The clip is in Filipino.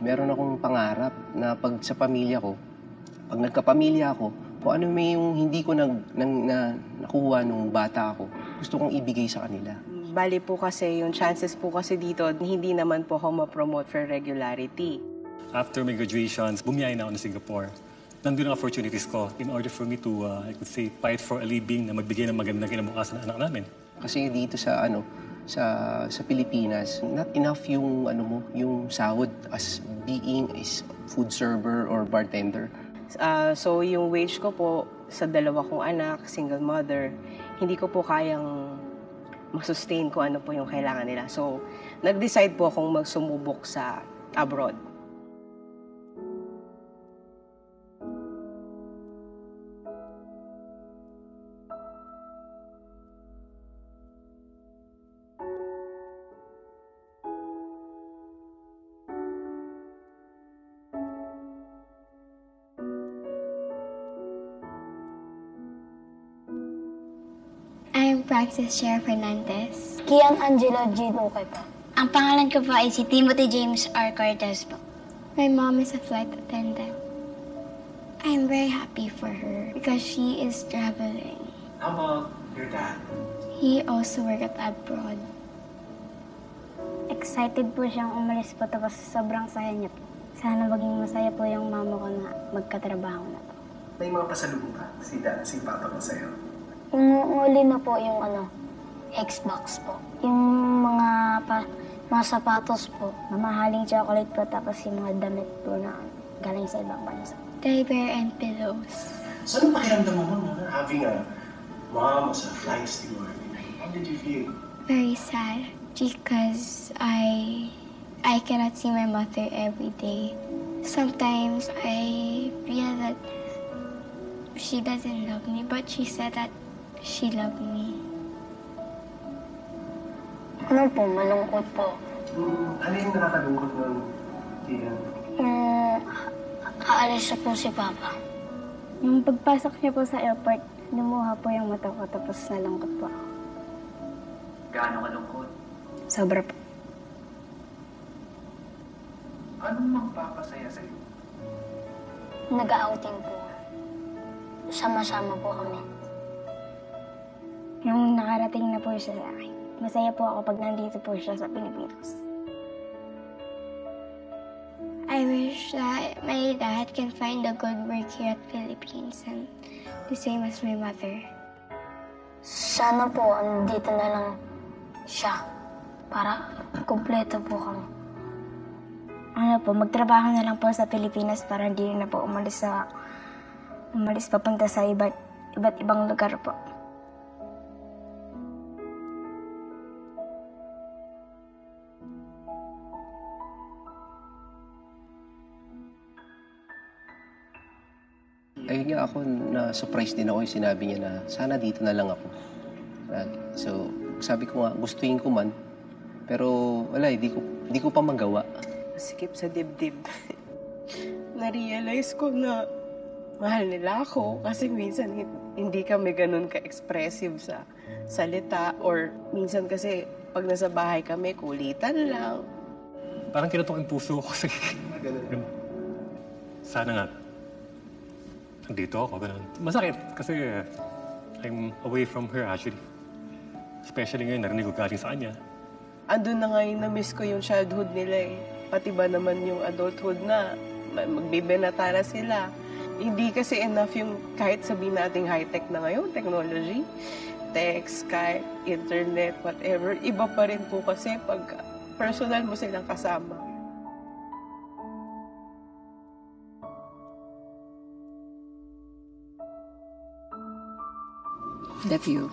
Meron akong pangarap na pag sa pamilya ko, pag nagkapamilya ako, kung ano may yung hindi ko nakuha nung bata ako, gusto kong ibigay sa kanila. Bali po kasi, yung chances po kasi dito, hindi naman po ako ma-promote for regularity. After my graduations, bumiyahin na ako ng Singapore. Nandun ang opportunities ko in order for me to, I could say, fight for a living na magbigay ng magandang kinabukasan ng anak namin. Kasi dito sa Pilipinas, not enough yung yung sahod as being is food server or bartender. So yung wage ko po sa dalawa kong anak, single mother, hindi ko po kayang masustain kung ano po yung kailangan nila. So nag-decide po akong magsumubok sa abroad. I'm Francis Cher Fernandez. Kian Angela G. Duque po. Ang pangalan ko po ay si Timothy James R. Cortez po. My mom is a flight attendant. I'm very happy for her because she is traveling. How about your dad? He also worked abroad. Excited po siyang umalis po tapos sobrang saya niya po. Sana maging masaya po yung mama ko na magkatrabaho na po. May mga pasalubong ka si Papa ko sa'yo. Umuli na po yung Xbox po. Yung mga sapatos po, mamahaling chocolate po, tapos yung mga damit po na galing sa ibang bansa. Diaper and pillows. So, anong pakiramdam mo na having a mom as a flight steward? How did you feel? Very sad because I cannot see my mother every day. Sometimes I feel that she doesn't love me, but she said that she loved me. Ano po, malungkot po. Ano yung nakakalungkot nun, Kian? Aalis na po si Papa. Yung pagpasok niya po sa airport, lumuha po yung mata ko, tapos nalungkot po ako. Gaano kalungkot? Sobra po. Anong magpapasaya sa'yo? Nag-outing po. Sama-sama po kami. Yung nakarating na po siya sa akin, masaya po ako pag nandito po siya sa Pilipinas. I wish that my dad can find a good work here at Philippines and the same as my mother. Sana po, andito na lang siya para kumpleto po kami. Ano po, magtrabaho na lang po sa Pilipinas para hindi na po umalis papunta sa iba't ibang lugar po. Ayun nga ako, na-surprise din ako yung sinabi niya na sana dito na lang ako. So, sabi ko nga, gustuin ko man, pero wala, di ko pa magawa. Sikip sa dibdib. Na-realize ko na mahal nila ako kasi minsan hindi kami ganun ka-expressive sa salita or minsan kasi pag nasa bahay kami, kulitan lang. Parang kinatok yung puso ko. Sana nga, nandito ako, ganun. Masakit kasi I'm away from her actually. Especially ngayon, narinig ko galing sa kanya. Andun na ngayon na-miss ko yung childhood nila eh. Pati ba naman yung adulthood na magbibinata na sila. Hindi kasi enough yung kahit sabihin nating high-tech na ngayon, technology, text, Skype, internet, whatever. Iba pa rin po kasi pag personal mo silang kasama. Love you.